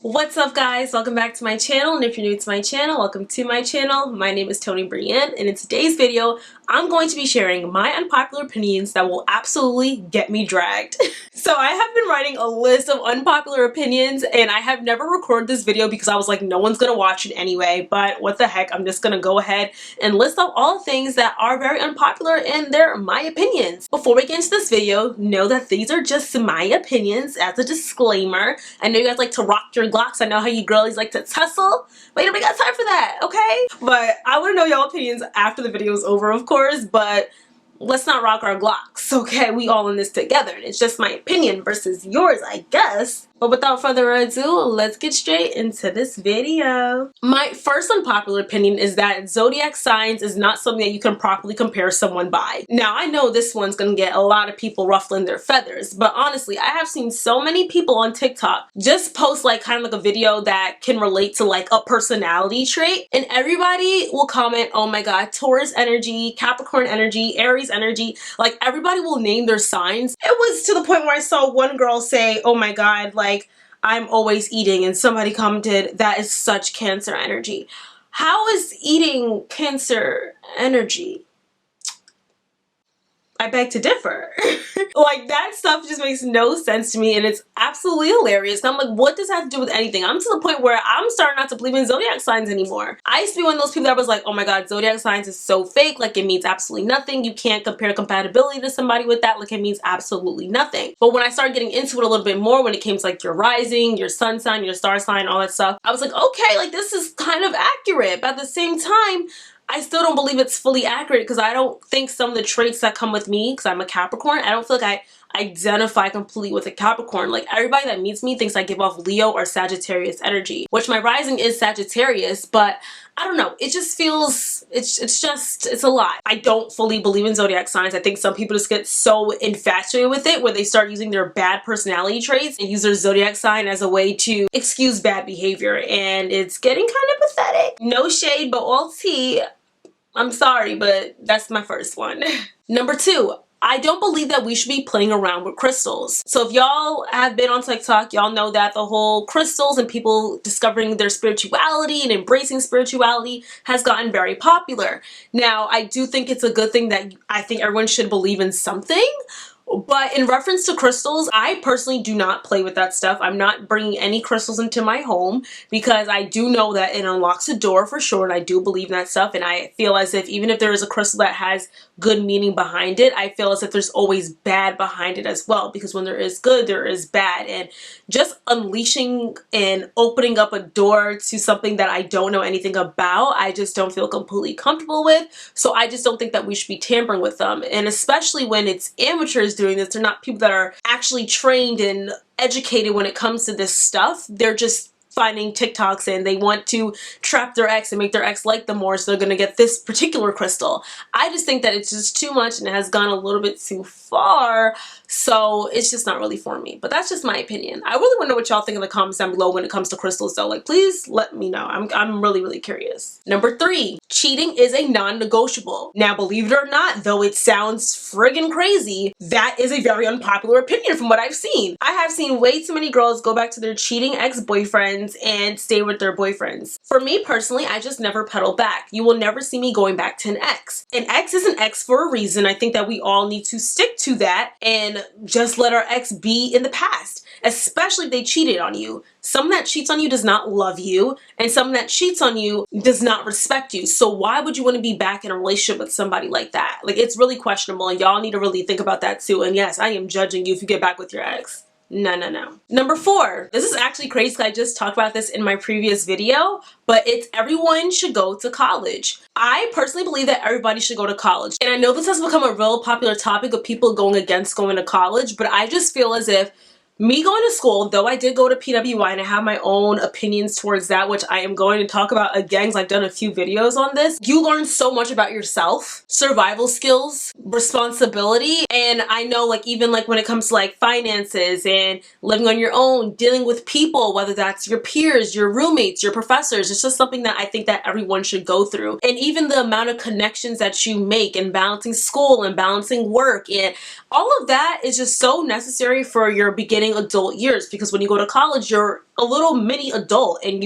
What's up guys, welcome back to my channel, and if you're new to my channel, welcome to my channel. My name is Tonibryanne, and in today's video I'm going to be sharing my unpopular opinions that will absolutely get me dragged. So I have been writing a list of unpopular opinions and I have never recorded this video because I was like, no one's gonna watch it anyway, but what the heck, I'm just gonna go ahead and list out all the things that are very unpopular and they're my opinions. Before we get into this video, know that these are just my opinions as a disclaimer. I know you guys like to rock your Glocks. I know how you girlies like to tussle, but nobody got time for that, okay? But I want to know y'all opinions after the video is over, of course, but let's not rock our Glocks, okay? We all in this together, and it's just my opinion versus yours, I guess. But without further ado, let's get straight into this video. My first unpopular opinion is that zodiac signs is not something that you can properly compare someone by. Now, I know this one's gonna get a lot of people ruffling their feathers, but honestly, I have seen so many people on TikTok just post like kind of like a video that can relate to like a personality trait, and everybody will comment, oh my god, Taurus energy, Capricorn energy, Aries energy, like everybody will name their signs. It was to the point where I saw one girl say, oh my god, like I'm always eating, and somebody commented that is such Cancer energy. How is eating Cancer energy? I beg to differ. Like, that stuff just makes no sense to me, and it's absolutely hilarious. And I'm like, what does that have to do with anything? I'm to the point where I'm starting not to believe in zodiac signs anymore. I used to be one of those people that was like, oh my god, zodiac signs is so fake, like it means absolutely nothing. You can't compare compatibility to somebody with that, like it means absolutely nothing. But when I started getting into it a little bit more, when it came to like your rising, your sun sign, your star sign, all that stuff, I was like, okay, like this is kind of accurate. But at the same time, I still don't believe it's fully accurate because I don't think some of the traits that come with me, because I'm a Capricorn, I don't feel like I identify completely with a Capricorn. Like everybody that meets me thinks I give off Leo or Sagittarius energy, which my rising is Sagittarius, but I don't know, it just feels, it's a lot. I don't fully believe in zodiac signs. I think some people just get so infatuated with it where they start using their bad personality traits and use their zodiac sign as a way to excuse bad behavior, and it's getting kind of pathetic. No shade, but all tea. I'm sorry, but that's my first one. Number two, I don't believe that we should be playing around with crystals. So if y'all have been on TikTok, y'all know that the whole crystals and people discovering their spirituality and embracing spirituality has gotten very popular. Now, I do think it's a good thing that I think everyone should believe in something. But in reference to crystals, I personally do not play with that stuff. I'm not bringing any crystals into my home because I do know that it unlocks a door for sure, and I do believe in that stuff, and I feel as if even if there is a crystal that has good meaning behind it, I feel as if there's always bad behind it as well, because when there is good, there is bad, and just unleashing and opening up a door to something that I don't know anything about, I just don't feel completely comfortable with. So I just don't think that we should be tampering with them, and especially when it's amateurs doing this. They're not people that are actually trained and educated when it comes to this stuff. They're just finding TikToks and they want to trap their ex and make their ex like them more, so they're gonna get this particular crystal. I just think that it's just too much and it has gone a little bit too far, so it's just not really for me. But that's just my opinion. I really want to know what y'all think in the comments down below when it comes to crystals though. Like, please let me know. I'm really curious. Number three, cheating is a non-negotiable. Now, believe it or not, though it sounds friggin' crazy, that is a very unpopular opinion from what I've seen. I have seen way too many girls go back to their cheating ex-boyfriends and stay with their boyfriends. For me personally, I just never pedal back. You will never see me going back to an ex. An ex is an ex for a reason. I think that we all need to stick to that and just let our ex be in the past, especially if they cheated on you. Someone that cheats on you does not love you, and someone that cheats on you does not respect you. So why would you want to be back in a relationship with somebody like that? Like, it's really questionable, and y'all need to really think about that too. And yes, I am judging you if you get back with your ex. No. Number four, this is actually crazy because I just talked about this in my previous video, but it's everyone should go to college. I personally believe that everybody should go to college. And I know this has become a real popular topic of people going against going to college, but I just feel as if me going to school, though I did go to PWI and I have my own opinions towards that, which I am going to talk about again because I've done a few videos on this. You learn so much about yourself, survival skills, responsibility, and I know like even like when it comes to like finances and living on your own, dealing with people, whether that's your peers, your roommates, your professors, it's just something that I think that everyone should go through. And even the amount of connections that you make and balancing school and balancing work and all of that is just so necessary for your beginning beginning adult years, because when you go to college, you're a little mini adult, and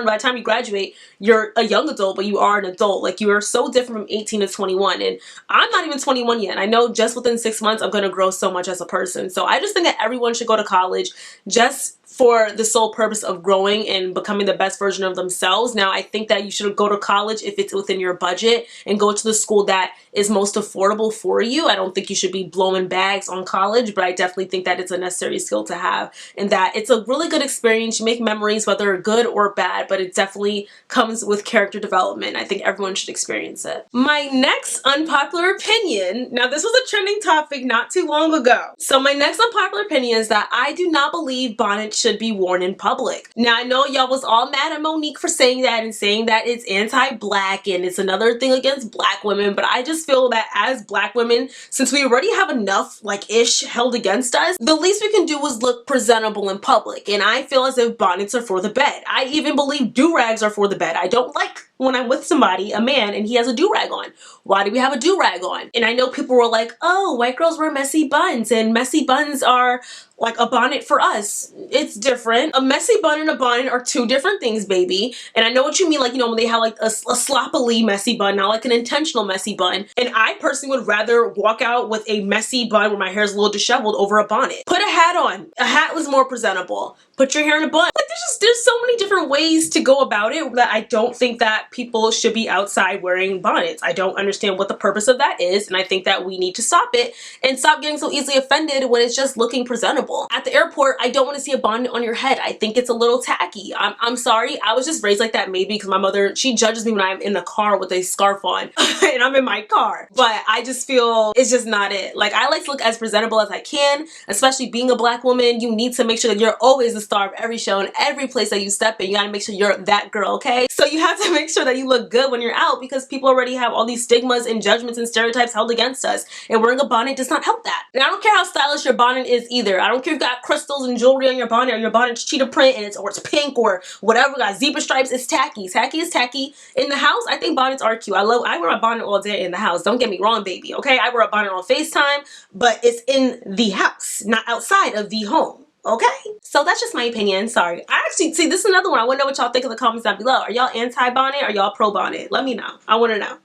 by the time you graduate, you're a young adult, but you are an adult. Like, you are so different from 18 to 21, and I'm not even 21 yet. I know just within 6 months, I'm going to grow so much as a person. So I just think that everyone should go to college just for the sole purpose of growing and becoming the best version of themselves. Now, I think that you should go to college if it's within your budget and go to the school that is most affordable for you. I don't think you should be blowing bags on college, but I definitely think that it's a necessary skill to have, and that it's a really good experience. You make memories, whether good or bad, but it definitely comes with character development. I think everyone should experience it. My next unpopular opinion, now this was a trending topic not too long ago. So my next unpopular opinion is that I do not believe bonnets should be worn in public. Now, I know y'all was all mad at Monique for saying that and saying that it's anti-black and it's another thing against black women, but I just feel that as black women, since we already have enough ish held against us, the least we can do is look presentable in public. And I feel as if bonnets are for the bed. I even believe do-rags are for the bed. I don't like when I'm with somebody, a man, and he has a do-rag on. Why do we have a do-rag on? And I know people were like, oh, white girls wear messy buns, and messy buns are like a bonnet for us. It's different. A messy bun and a bonnet are two different things, baby. And I know what you mean, like, you know, when they have like a sloppily messy bun, not like an intentional messy bun. And I personally would rather walk out with a messy bun where my hair is a little disheveled over a bonnet. Put a hat on. A hat was more presentable. Put your hair in a bun. Like, there's so many different ways to go about it that I don't think that people should be outside wearing bonnets. I don't understand what the purpose of that is, and I think that we need to stop it and stop getting so easily offended when it's just looking presentable. At the airport, I don't want to see a bonnet on your head. I think it's a little tacky. I'm sorry. I was just raised like that, maybe because my mother, she judges me when I'm in the car with a scarf on and I'm in my car. But I just feel it's just not it. Like, I like to look as presentable as I can, especially being a black woman. You need to make sure that you're always the star of every show and every place that you step in. You gotta make sure you're that girl, okay? So you have to make sure that you look good when you're out, because people already have all these stigmas and judgments and stereotypes held against us, and wearing a bonnet does not help that. And I don't care how stylish your bonnet is either. I don't care if you've got crystals and jewelry on your bonnet, or your bonnet's cheetah print and it's pink or whatever, got zebra stripes. It's tacky. Tacky is tacky. In the house, I think bonnets are cute. I wear my bonnet all day in the house. Don't get me wrong, baby, okay? I wear a bonnet on FaceTime, but it's in the house, not outside of the home. Okay, so that's just my opinion. Sorry. I actually, see, this is another one. I want to know what y'all think in the comments down below. Are y'all anti-bonnet or y'all pro-bonnet? Let me know. I want to know.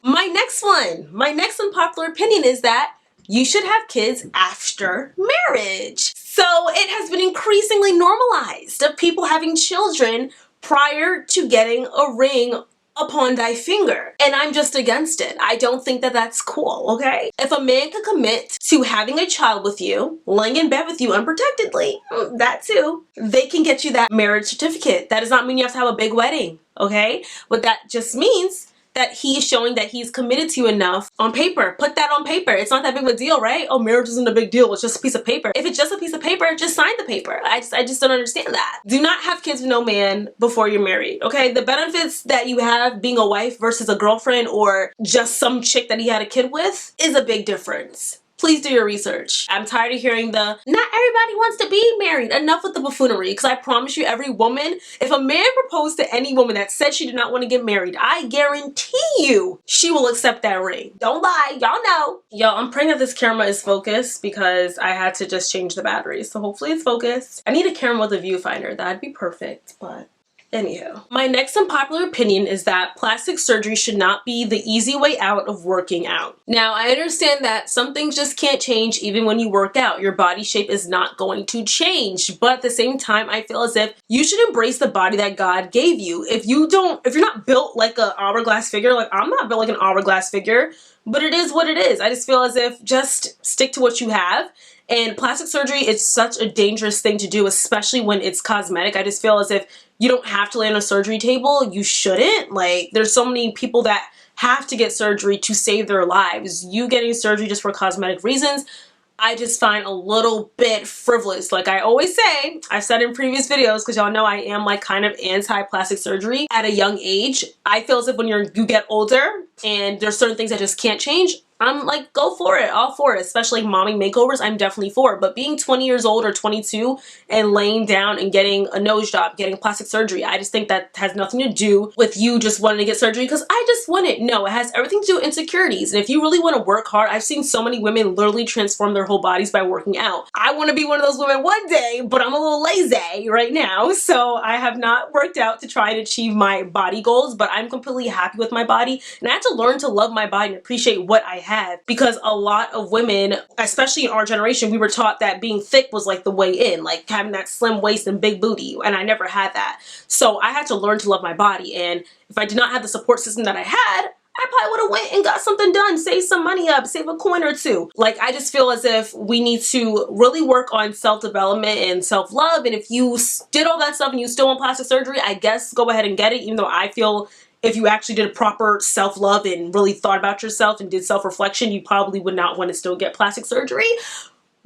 My next unpopular opinion is that you should have kids after marriage. So it has been increasingly normalized of people having children prior to getting a ring upon thy finger, and I'm just against it. I don't think that that's cool, okay? If a man could commit to having a child with you, laying in bed with you unprotectedly, that too, they can get you that marriage certificate. That does not mean you have to have a big wedding, okay? What that just means that he is showing that he's committed to you enough on paper. Put that on paper. It's not that big of a deal, right? Oh, marriage isn't a big deal. It's just a piece of paper. If it's just a piece of paper, just sign the paper. I just don't understand that. Do not have kids with no man before you're married, okay? The benefits that you have being a wife versus a girlfriend or just some chick that he had a kid with is a big difference. Please do your research. I'm tired of hearing the, not everybody wants to be married. Enough with the buffoonery, because I promise you, every woman, if a man proposed to any woman that said she did not want to get married, I guarantee you she will accept that ring. Don't lie, y'all know. Y'all, I'm praying that this camera is focused because I had to just change the battery. So hopefully it's focused. I need a camera with a viewfinder. That'd be perfect, but anywho, my next unpopular opinion is that plastic surgery should not be the easy way out of working out. Now, I understand that some things just can't change even when you work out. Your body shape is not going to change, but at the same time, I feel as if you should embrace the body that God gave you. If you're not built like an hourglass figure, like I'm not built like an hourglass figure, but it is what it is. I just feel as if just stick to what you have. And plastic surgery is such a dangerous thing to do, especially when it's cosmetic. I just feel as if you don't have to lay on a surgery table. You shouldn't. Like, there's so many people that have to get surgery to save their lives. You getting surgery just for cosmetic reasons, I just find a little bit frivolous. Like I always say, I've said in previous videos, because y'all know I am like kind of anti-plastic surgery at a young age. I feel as if when you get older and there's certain things that just can't change, I'm like, go for it, all for it. Especially like mommy makeovers, I'm definitely for it. But being 20 years old or 22 and laying down and getting a nose job, getting plastic surgery, I just think that has nothing to do with you just wanting to get surgery because I just want it. No, it has everything to do with insecurities. And if you really want to work hard, I've seen so many women literally transform their whole bodies by working out. I want to be one of those women one day, but I'm a little lazy right now. So I have not worked out to try and achieve my body goals, but I'm completely happy with my body. And I had to learn to love my body and appreciate what I have, because a lot of women, especially in our generation, we were taught that being thick was like the way in, like having that slim waist and big booty, and I never had that. So I had to learn to love my body, and if I did not have the support system that I had, I probably would have went and got something done, save some money up, save a coin or two. Like, I just feel as if we need to really work on self-development and self-love, and if you did all that stuff and you still want plastic surgery, I guess go ahead and get it, even though I feel if you actually did a proper self-love and really thought about yourself and did self-reflection, you probably would not want to still get plastic surgery.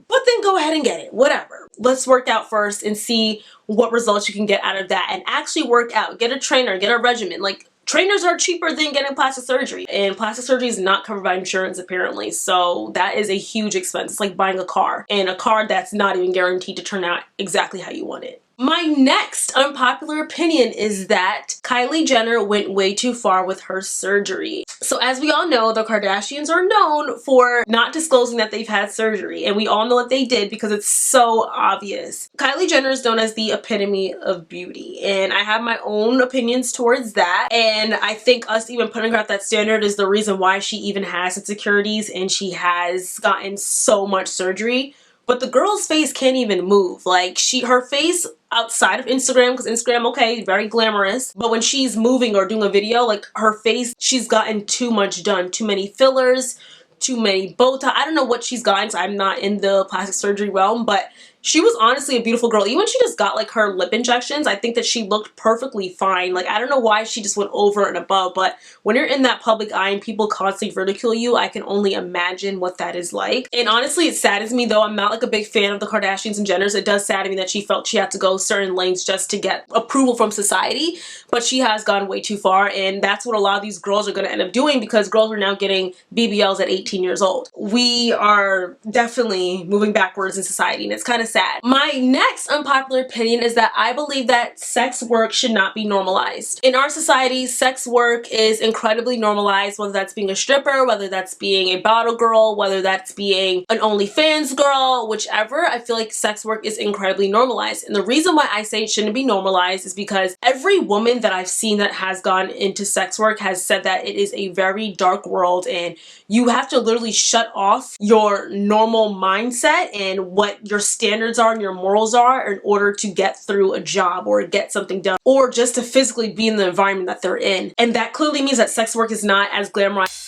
But then go ahead and get it, whatever. Let's work out first and see what results you can get out of that, and actually work out. Get a trainer, get a regimen. Like, trainers are cheaper than getting plastic surgery, and plastic surgery is not covered by insurance apparently, so that is a huge expense. It's like buying a car, and a car that's not even guaranteed to turn out exactly how you want it. My next unpopular opinion is that Kylie Jenner went way too far with her surgery. So as we all know, the Kardashians are known for not disclosing that they've had surgery, and we all know that they did because it's so obvious. Kylie Jenner is known as the epitome of beauty, and I have my own opinions towards that, and I think us even putting her at that standard is the reason why she even has insecurities and she has gotten so much surgery. But the girl's face can't even move. Like, her face outside of Instagram, because Instagram, okay, very glamorous, but when she's moving or doing a video, like, her face, she's gotten too much done. Too many fillers, too many Botox. I don't know what she's gotten, so I'm not in the plastic surgery realm, but she was honestly a beautiful girl. Even when she just got like her lip injections, I think that she looked perfectly fine. Like, I don't know why she just went over and above, but when you're in that public eye and people constantly ridicule you, I can only imagine what that is like. And honestly, it saddens me, though I'm not like a big fan of the Kardashians and Jenners. It does sadden me that she felt she had to go certain lengths just to get approval from society, but she has gone way too far, and that's what a lot of these girls are going to end up doing, because girls are now getting BBLs at 18 years old. We are definitely moving backwards in society, and it's kind of sad. My next unpopular opinion is that I believe that sex work should not be normalized. In our society, sex work is incredibly normalized, whether that's being a stripper, whether that's being a bottle girl, whether that's being an OnlyFans girl, whichever. I feel like sex work is incredibly normalized. And the reason why I say it shouldn't be normalized is because every woman that I've seen that has gone into sex work has said that it is a very dark world, and you have to literally shut off your normal mindset and what your standards are and your morals are in order to get through a job or get something done, or just to physically be in the environment that they're in. And that clearly means that sex work is not as glamorized.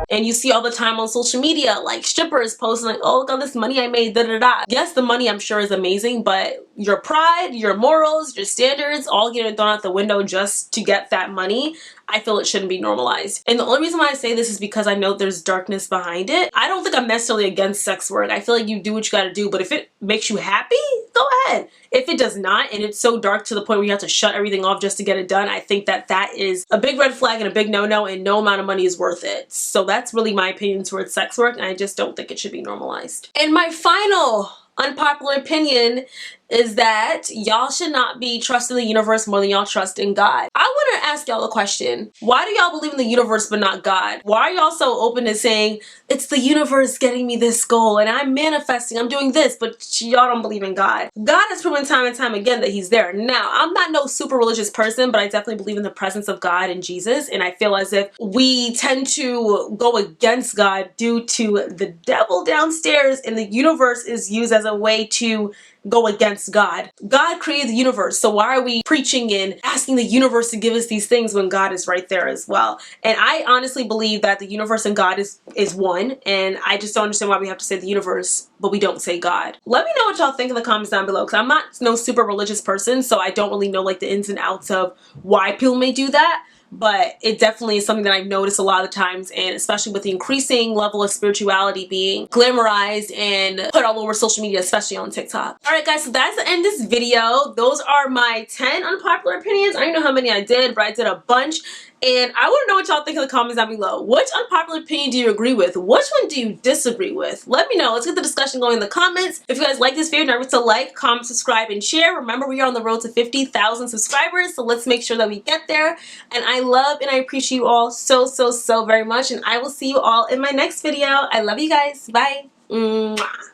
And you see all the time on social media, like strippers posting like, oh, look at this money I made, da da da. Yes, the money I'm sure is amazing, but your pride, your morals, your standards, all getting thrown out the window just to get that money. I feel it shouldn't be normalized. And the only reason why I say this is because I know there's darkness behind it. I don't think I'm necessarily against sex work. I feel like you do what you gotta do, but if it makes you happy, go ahead. If it does not, and it's so dark to the point where you have to shut everything off just to get it done, I think that that is a big red flag and a big no-no, and no amount of money is worth it. So that's really my opinion towards sex work, and I just don't think it should be normalized. And my final unpopular opinion is that y'all should not be trusting the universe more than y'all trust in God. I want to ask y'all a question. Why do y'all believe in the universe but not God? Why are y'all so open to saying, it's the universe getting me this goal and I'm manifesting, I'm doing this, but y'all don't believe in God? God has proven time and time again that he's there. Now, I'm not no super religious person, but I definitely believe in the presence of God and Jesus, and I feel as if we tend to go against God due to the devil downstairs, and the universe is used as a way to go against God. God created the universe, so why are we preaching and asking the universe to give us these things when God is right there as well? And I honestly believe that the universe and God is one, and I just don't understand why we have to say the universe, but we don't say God. Let me know what y'all think in the comments down below, because I'm not no super religious person, so I don't really know like the ins and outs of why people may do that. But it definitely is something that I've noticed a lot of times, and especially with the increasing level of spirituality being glamorized and put all over social media, especially on TikTok. Alright guys, so that's the end of this video. Those are my 10 unpopular opinions. I don't know how many I did, but I did a bunch. And I want to know what y'all think in the comments down below. Which unpopular opinion do you agree with? Which one do you disagree with? Let me know. Let's get the discussion going in the comments. If you guys like this video, don't forget to like, comment, subscribe, and share. Remember, we are on the road to 50,000 subscribers, so let's make sure that we get there. And I love and I appreciate you all so, so, so very much. And I will see you all in my next video. I love you guys. Bye. Mwah.